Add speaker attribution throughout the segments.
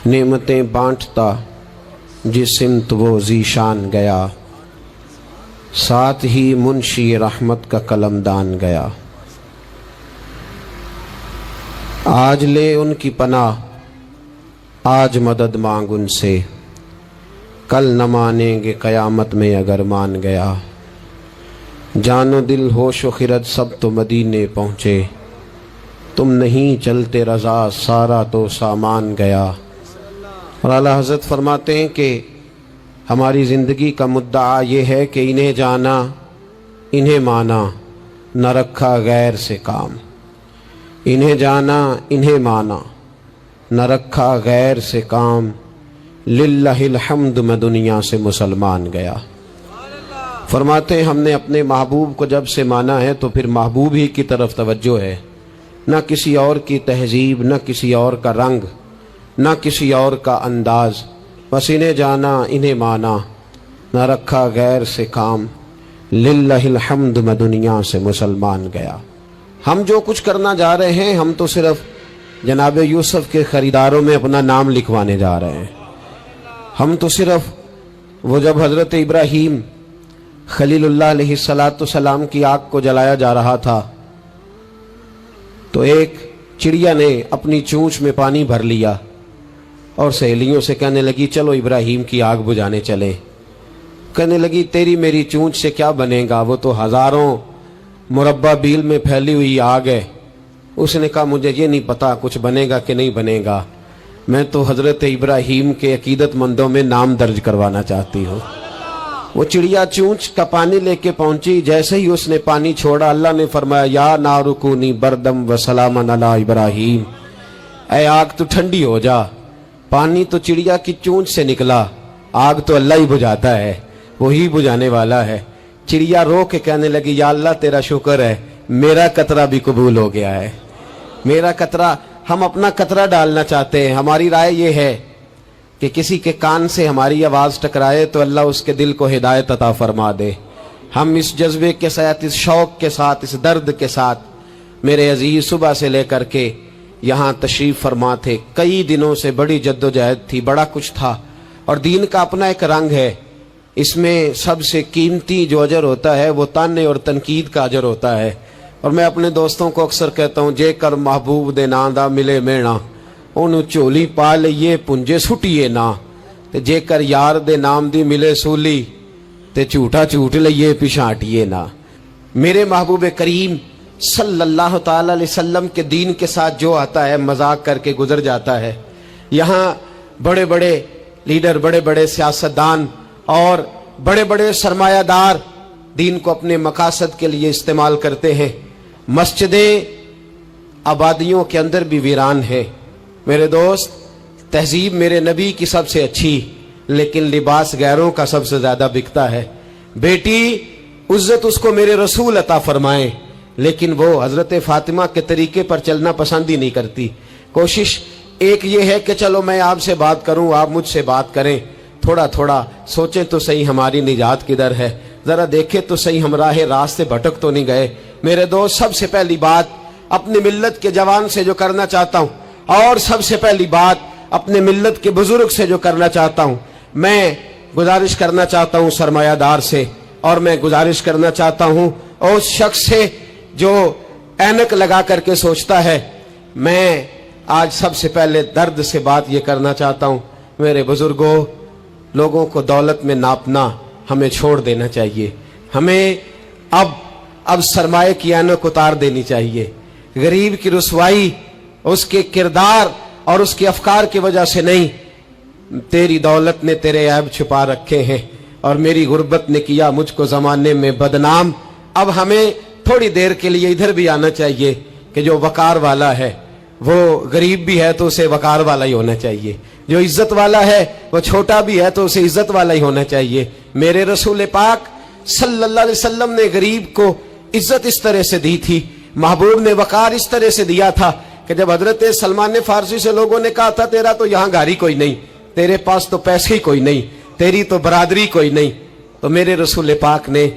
Speaker 1: نعمتیں بانٹتا جس سمت وہ ذیشان گیا، ساتھ ہی منشی رحمت کا قلمدان گیا۔ آج لے ان کی پناہ، آج مدد مانگ ان سے، کل نہ مانیں گے قیامت میں اگر مان گیا۔ جان و دل ہوش و خرد سب تو مدینے پہنچے، تم نہیں چلتے رضا سارا تو سامان گیا۔ اور اعلیٰ حضرت فرماتے ہیں کہ ہماری زندگی کا مدعا یہ ہے کہ انہیں جانا انہیں مانا، نہ رکھا غیر سے کام۔ انہیں جانا انہیں مانا، نہ رکھا غیر سے کام، للہ الحمد میں دنیا سے مسلمان گیا۔ فرماتے ہیں ہم نے اپنے محبوب کو جب سے مانا ہے تو پھر محبوب ہی کی طرف توجہ ہے، نہ کسی اور کی تہذیب، نہ کسی اور کا رنگ، نہ کسی اور کا انداز، بس انہیں جانا انہیں مانا، نہ رکھا غیر سے کام، للہ الحمد میں دنیا سے مسلمان گیا۔ ہم جو کچھ کرنا جا رہے ہیں، ہم تو صرف جناب یوسف کے خریداروں میں اپنا نام لکھوانے جا رہے ہیں۔ ہم تو صرف وہ جب حضرت ابراہیم خلیل اللہ علیہ السلام کی آگ کو جلایا جا رہا تھا تو ایک چڑیا نے اپنی چونچ میں پانی بھر لیا اور سہیلیوں سے کہنے لگی چلو ابراہیم کی آگ بجھانے چلیں۔ کہنے لگی تیری میری چونچ سے کیا بنے گا، وہ تو ہزاروں مربع بیل میں پھیلی ہوئی آگ ہے۔ اس نے کہا مجھے یہ نہیں پتا کچھ بنے گا کہ نہیں بنے گا، میں تو حضرت ابراہیم کے عقیدت مندوں میں نام درج کروانا چاہتی ہوں۔ وہ چڑیا چونچ کا پانی لے کے پہنچی، جیسے ہی اس نے پانی چھوڑا اللہ نے فرمایا یا نار کونی بردم و سلاما علی ابراہیم، اے آگ تو ٹھنڈی ہو جا۔ پانی تو چڑیا کی چونچ سے نکلا، آگ تو اللہ ہی بجھاتا ہے، وہی بجھانے والا ہے۔ چڑیا رو کے کہنے لگی یا اللہ تیرا شکر ہے میرا قطرہ بھی قبول ہو گیا ہے۔ میرا قطرہ، ہم اپنا قطرہ ڈالنا چاہتے ہیں۔ ہماری رائے یہ ہے کہ کسی کے کان سے ہماری آواز ٹکرائے تو اللہ اس کے دل کو ہدایت عطا فرما دے۔ ہم اس جذبے کے ساتھ، اس شوق کے ساتھ، اس درد کے ساتھ میرے عزیز صبح سے لے کر کے یہاں تشریف فرما تھے۔ کئی دنوں سے بڑی جدوجہد تھی، بڑا کچھ تھا، اور دین کا اپنا ایک رنگ ہے۔ اس میں سب سے قیمتی جو اجر ہوتا ہے وہ تانے اور تنقید کا اجر ہوتا ہے۔ اور میں اپنے دوستوں کو اکثر کہتا ہوں جے کر محبوب دے ناں دا ملے مینا، انہوں چولی پا لئیے پنجے سٹیے نا، تے جے کر یار دے نام دی ملے سولی تے جھوٹا جھوٹ لئیے پچھاٹیے نا۔ میرے محبوب کریم صلی اللہ تعالی علیہ وسلم کے دین کے ساتھ جو آتا ہے مذاق کر کے گزر جاتا ہے۔ یہاں بڑے بڑے لیڈر، بڑے بڑے سیاستدان اور بڑے بڑے سرمایہ دار دین کو اپنے مقاصد کے لیے استعمال کرتے ہیں۔ مسجدیں آبادیوں کے اندر بھی ویران ہے۔ میرے دوست، تہذیب میرے نبی کی سب سے اچھی، لیکن لباس غیروں کا سب سے زیادہ بکتا ہے۔ بیٹی عزت اس کو میرے رسول عطا فرمائیں، لیکن وہ حضرت فاطمہ کے طریقے پر چلنا پسند ہی نہیں کرتی۔ کوشش ایک یہ ہے کہ چلو میں آپ سے بات کروں، آپ مجھ سے بات کریں، تھوڑا تھوڑا سوچیں تو صحیح ہماری نجات کدھر ہے، ذرا دیکھیں تو صحیح ہم راست سے بھٹک تو نہیں گئے۔ میرے دوست، سب سے پہلی بات اپنی ملت کے جوان سے جو کرنا چاہتا ہوں، اور سب سے پہلی بات اپنے ملت کے بزرگ سے جو کرنا چاہتا ہوں، میں گزارش کرنا چاہتا ہوں سرمایہ دار سے، اور میں گزارش کرنا چاہتا ہوں اس شخص سے جو اینک لگا کر کے سوچتا ہے۔ میں آج سب سے پہلے درد سے بات یہ کرنا چاہتا ہوں، میرے بزرگوں، لوگوں کو دولت میں ناپنا ہمیں چھوڑ دینا چاہیے۔ ہمیں اب سرمایہ کی اینک اتار دینی چاہیے۔ غریب کی رسوائی اس کے کردار اور اس کے افکار کی وجہ سے نہیں، تیری دولت نے تیرے عیب چھپا رکھے ہیں، اور میری غربت نے کیا مجھ کو زمانے میں بدنام۔ اب ہمیں تھوڑی دیر کے لیے ادھر بھی آنا چاہیے کہ جو وقار والا ہے وہ غریب بھی ہے تو اسے وقار والا ہی ہونا چاہیے، جو عزت والا ہے وہ چھوٹا بھی ہے تو اسے عزت والا ہی ہونا چاہیے۔ میرے رسول پاک صلی اللہ علیہ وسلم نے غریب کو عزت اس طرح سے دی تھی، محبوب نے وقار اس طرح سے دیا تھا کہ جب حضرت سلمان فارسی سے لوگوں نے کہا تھا تیرا تو یہاں گھر ہی کوئی نہیں، تیرے پاس تو پیسے ہی کوئی نہیں، تیری تو برادری کوئی نہیں، تو میرے رسول پاک نے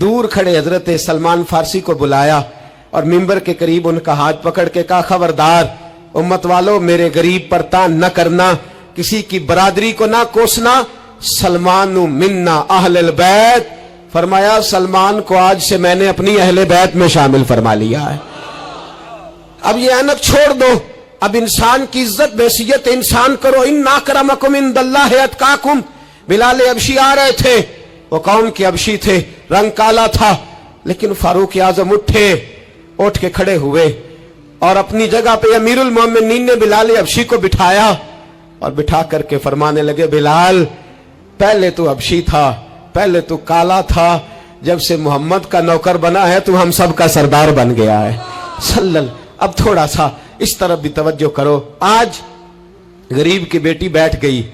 Speaker 1: دور کھڑے حضرت سلمان فارسی کو بلایا اور ممبر کے قریب ان کا ہاتھ پکڑ کے کہا خبردار امت والو، میرے غریب پر تان نہ کرنا، किसी की बरादरी को ना कोसना। सलमानु मिन्ना अहलल बैत, फरमाया सलमान को आज से मैंने अपनी अहले बैत में शामिल फरमा लिया है। अब ये ऐनक छोड़ दो, अब इंसान की इज्जत बेसियत इंसान करो। इन्ना अक्रमकुम इंदल्लाहि अतकाकुम। बिलाल अबशी आ रहे थे, वो कौम के अबशी थे, रंग काला था, लेकिन फारूक आजम उठ के खड़े हुए और अपनी जगह पे अमीरुल मोमिनीन ने बिलाल अबशी को बिठाया और बिठा करके फरमाने लगे, बिलाल पहले तू अबशी था, पहले तू काला था, जब से मोहम्मद का नौकर बना है तू हम सब का सरदार बन गया है सल्लल। अब थोड़ा सा इस तरफ भी तवज्जो करो। आज गरीब की बेटी बैठ गई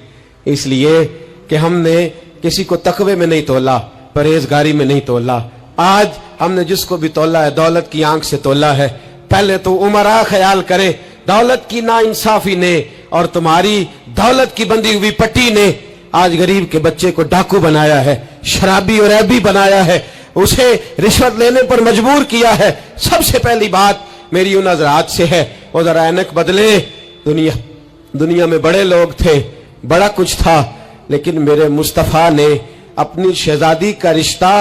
Speaker 1: इसलिए कि हमने किसी को तकवे में नहीं तोला, परहेजगारी में नहीं तोला। आज हमने जिसको भी तोला है दौलत की आंख से तोला है। पहले तो उमरा ख्याल करे, दौलत की नाइंसाफी ने और तुम्हारी दौलत की बंधी हुई पट्टी ने आज गरीब के बच्चे को डाकू बनाया है, शराबी और ऐबी बनाया है, उसे रिश्वत लेने पर मजबूर किया है। सबसे पहली बात मेरी उन हजरात से है, वो जरा ऐनक बदले। दुनिया में बड़े लोग थे, बड़ा कुछ था, लेकिन मेरे मुस्तफा ने अपनी शहजादी का रिश्ता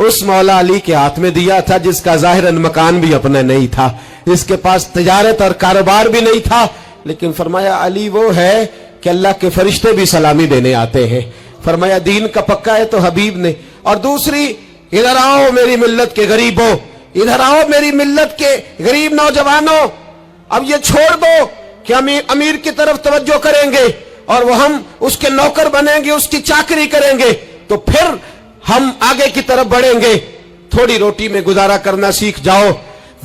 Speaker 1: उस मौला अली के हाथ में दिया था जिसका जाहिरन मकान भी अपना नहीं था, जिसके पास तिजारत और कारोबार भी नहीं था, लेकिन फरमाया अली वो है कि अल्लाह के फरिश्ते भी सलामी देने आते हैं। फरमाया दीन का पक्का है तो हबीब ने। और दूसरी, इधर आओ मेरी मिल्लत के गरीबों, इधर आओ मेरी मिल्लत के गरीब नौजवानों, अब ये छोड़ दो कि हम अमीर की तरफ तवज्जो करेंगे और वो हम उसके नौकर बनेंगे, उसकी चाकरी करेंगे, तो फिर हम आगे की तरफ बढ़ेंगे। थोड़ी रोटी में गुजारा करना सीख जाओ।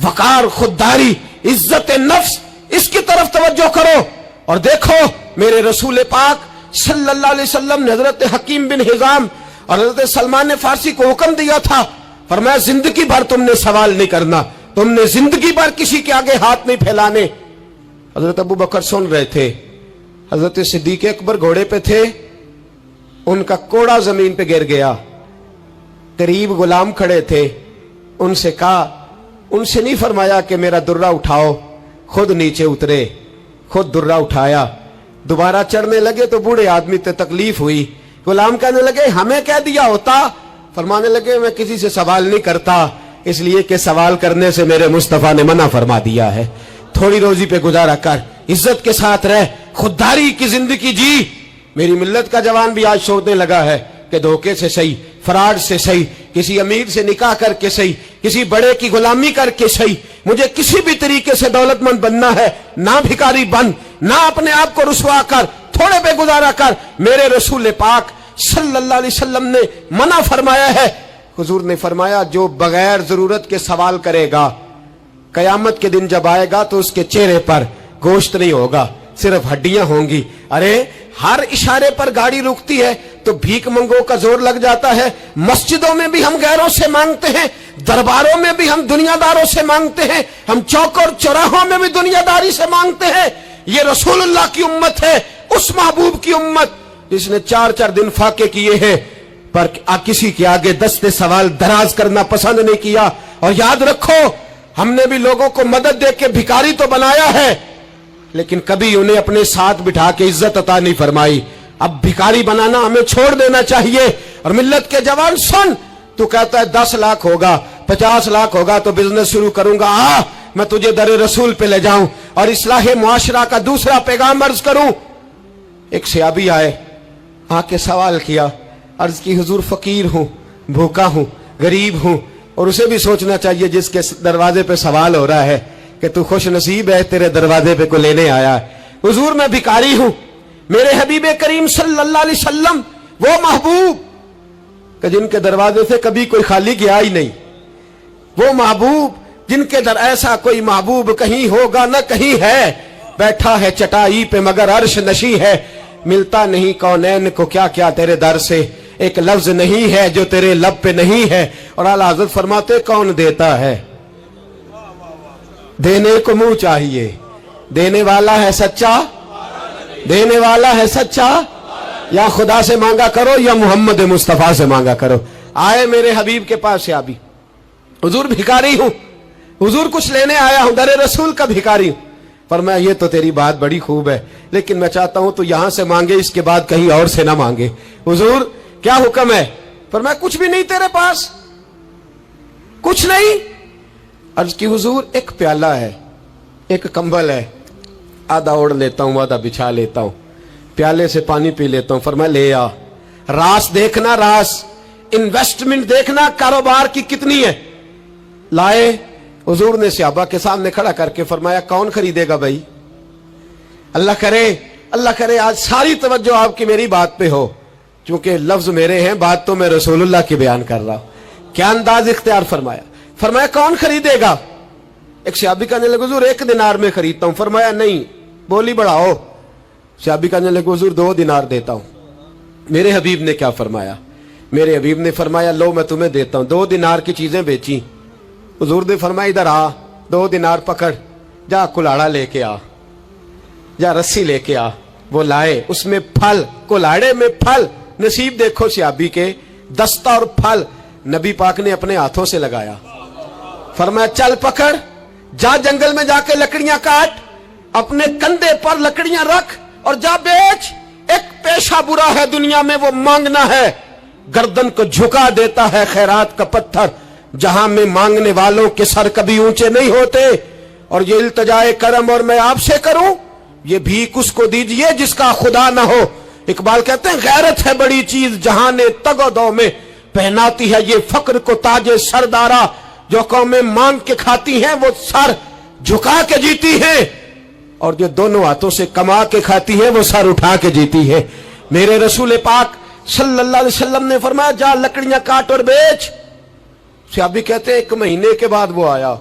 Speaker 1: वकार, खुददारी, इज्जत नफ्स, इसकी तरफ तवज्जो करो। और देखो मेरे रसूल पाक सल्लल्लाहु अलैहि वसल्लम ने हजरत हकीम बिन हिजाम और हजरत सलमान फारसी को हुक्म दिया था, फरमाया जिंदगी भर तुमने सवाल नहीं करना, तुमने जिंदगी भर किसी के आगे हाथ नहीं फैलाने। हजरत अबू बकर सुन रहे थे, हजरत सिद्दीक अकबर घोड़े पे थे, उनका कोड़ा जमीन पे गिर गया, करीब गुलाम खड़े थे, उनसे कहा, उनसे नहीं फरमाया कि मेरा दुर्रा उठाओ, खुद नीचे उतरे, खुद दुर्रा उठाया, दोबारा चढ़ने लगे तो बूढ़े आदमी से तकलीफ हुई। गुलाम कहने लगे हमें कह दिया होता, फरमाने लगे मैं किसी से सवाल नहीं करता, इसलिए कि सवाल करने से मेरे मुस्तफा ने मना फरमा दिया है। थोड़ी रोजी पे गुजारा कर, इज्जत के साथ रह, खुददारी की जिंदगी जी। मेरी मिल्लत का जवान भी आज सोचने लगा है कि धोखे से सही, फराड से सही, किसी अमीर से निकाह करके सही, किसी बड़े की गुलामी करके सही, मुझे किसी भी तरीके से दौलतमंद बनना है, ना भिखारी बन, ना अपने आप को रुसवा कर, थोड़े पे गुजारा कर। मेरे रसूल पाक सल्लल्लाहु अलैहि वसल्लम ने मना फरमाया है। हुजूर ने फरमाया जो बगैर जरूरत के सवाल करेगा, कयामत के दिन जब आएगा तो उसके चेहरे पर गोश्त नहीं होगा, सिर्फ हड्डियां होंगी। अरे हर इशारे पर गाड़ी रुकती है तो भीख मंगों का जोर लग जाता है। मस्जिदों में भी हम गैरों से मांगते हैं, दरबारों में भी हम दुनियादारों से मांगते हैं, हम चौक और चौराहों में भी दुनियादारी से मांगते हैं। ये रसूलुल्लाह की उम्मत है, उस महबूब की उम्मत जिसने 4-4 दिन फाके किए हैं, पर किसी के आगे दस्ते सवाल दराज करना पसंद नहीं किया। और याद रखो, हमने भी लोगों को मदद दे के भिखारी तो बनाया है, लेकिन कभी उन्हें अपने साथ बिठा के इज्जत अता नहीं फरमाई। अब भिखारी बनाना हमें छोड़ देना चाहिए। और मिल्लत के जवान सुन, तू कहता है 10 लाख होगा, 50 लाख होगा तो बिजनेस शुरू करूंगा, मैं तुझे दरे रसूल पे ले जाऊं और इस्लाह मुआशरा का दूसरा पैगाम अर्ज करूं। एक सहाबी आए, आके सवाल किया, अर्ज की हुजूर फकीर हूं, भूखा हूं, गरीब हूं। और उसे भी सोचना चाहिए जिसके दरवाजे पे सवाल हो रहा है कि तू खुश नसीब है, तेरे दरवाजे पे को लेने आया है। हुजूर मैं भिखारी हूं, मेरे हबीब करीम सल्लल्लाहु अलैहि वसल्लम वो महबूब कि जिनके दरवाजे से कभी कोई खाली गया ही नहीं, वो महबूब जिनके दर ऐसा कोई महबूब कहीं होगा न कहीं है, बैठा है चटाई पे मगर अर्श नशी है, मिलता नहीं कौनैन को क्या क्या तेरे दर से, एक लफ्ज नहीं है जो तेरे लब पे नहीं है। और आला हज़रत फरमाते कौन देता है, देने को मुंह चाहिए, देने वाला है सच्चा, देने वाला है सच्चा, या खुदा से मांगा करो या मोहम्मद मुस्तफा से मांगा करो। आए मेरे हबीब के पास से अभी, हुजूर भिखारी हूं, हुजूर कुछ लेने आया हूं, दरे रसूल का भिखारी हूं। फरमाया ये तो तेरी बात बड़ी खूब है, लेकिन मैं चाहता हूं तो यहां से मांगे, इसके बाद कहीं और से ना मांगे। हुजूर क्या हुक्म है? फरमाया कुछ भी नहीं तेरे पास, कुछ नहीं। अर्ज की हुजूर एक प्याला है, एक कंबल है, आधा ओढ़ लेता हूं आधा बिछा लेता हूं, प्याले से पानी पी लेता हूं। फरमाया ले आ, रास देखना, रास इन्वेस्टमेंट देखना कारोबार की कितनी है। लाए, हुजूर ने सहाबा के सामने खड़ा करके फरमाया कौन खरीदेगा भाई? अल्लाह करे आज सारी तवज्जो आपकी मेरी बात पे हो, क्योंकि लफ्ज मेरे हैं, बात तो मैं रसूलुल्लाह की बयान कर रहा हूं। क्या अंदाज इख्तियार फरमाया। फरमाया कौन खरीदेगा? एक सहाबी कहने लगे हुजूर 1 दिनार में खरीदता हूं। फरमाया नहीं, बोली बढ़ाओ। सहाबी कहने लगे हुजूर 2 दिनार देता हूं। मेरे हबीब ने क्या फरमाया? मेरे हबीब ने फरमाया लो मैं तुम्हें देता हूं। 2 दिनार की चीजें बेची। हुजूर ने फरमाया इधर आ, 2 दिनार पकड़, जा कुल्हाड़ा लेके आ, जा रस्सी लेके आ। वो लाए, उसमें फल, कुल्हाड़े में फल। नसीब देखो सहाबी के, दस्ता और फल नबी पाक ने अपने हाथों से लगाया। फरमाया चल पकड़, जा जंगल में जाके लकड़ियां काट, अपने कंधे पर लकड़ियां रख और जा बेच। एक पेशा बुरा है दुनिया में, वो मांगना है। गर्दन को झुका देता है खैरात का पत्थर, जहां में मांगने वालों के सर कभी ऊंचे नहीं होते। और ये इल्तजाए करम और मैं आपसे करूं, ये भीख उसको दीजिए जिसका खुदा ना हो। इकबाल कहते हैं गैरत है बड़ी चीज जहां ने तगोदो में पहनाती है ये फक्र को ताजे सरदारा। जो कौमें मांग के खाती हैं वो सर झुका के जीती हैं, और जो दोनों हाथों से कमा के खाती है वो सर उठा के जीती है। मेरे रसूल पाक सल्लल्लाहु अलैहि वसल्लम ने फरमाया जा लकड़ियां काट और बेच। सहाबी कहते हैं 1 महीने के बाद वो आया।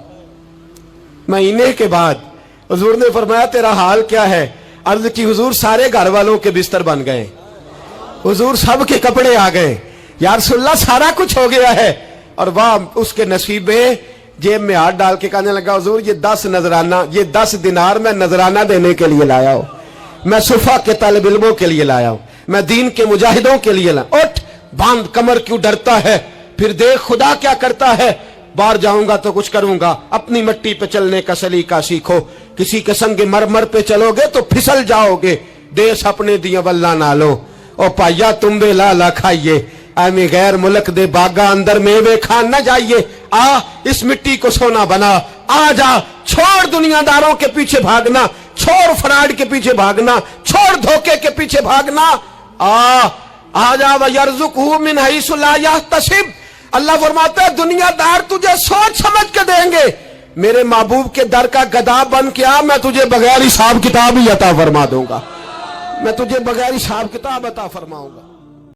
Speaker 1: महीने के बाद हुजूर ने फरमाया तेरा हाल क्या है? अर्ज की हुजूर सारे घर वालों के बिस्तर बन गए, हुजूर सब के कपड़े आ गए, या रसूलल्लाह सारा कुछ हो गया है। और वाह उसके नसीब में, जेब में हाथ डाल के कहने लगा हुजूर ये 10 नजराना, ये 10 दिनार मैं नजराना देने के लिए लाया हूं, मैं सुफा के तालिब इल्मों के लिए लाया हूं, मैं दीन के मुजाहिदों के लिए लाया। उठ बांध, कमर क्यों डरता है? फिर देख खुदा क्या करता है। बाहर जाऊंगा तो कुछ करूंगा, अपनी मिट्टी पे चलने का सलीका सीखो। किसी के संग मरमर पे चलोगे तो फिसल जाओगे। देश अपने दिया वल्ला ना लो, ओ पाइया तुम बे ला खाइए। ऐमे गैर मुल्क दे बागा अंदर मेवे खान न जाइए। आ इस मिट्टी को सोना बना, आ जा, छोड़ दुनियादारों के पीछे भागना, छोड़ फ्रॉड के पीछे भागना, छोड़ धोखे के पीछे भागना। आ जा वयरजुकहू मिन हैसु ला यहतसिब। अल्लाह फरमाता है दुनियादार तुझे सोच समझ के देंगे, मेरे महबूब के दर का गदा बन के आ, मैं तुझे बगैर हिसाब किताब ही अता फरमा दूंगा, मैं तुझे बगैर हिसाब किताब अता फरमाऊंगा।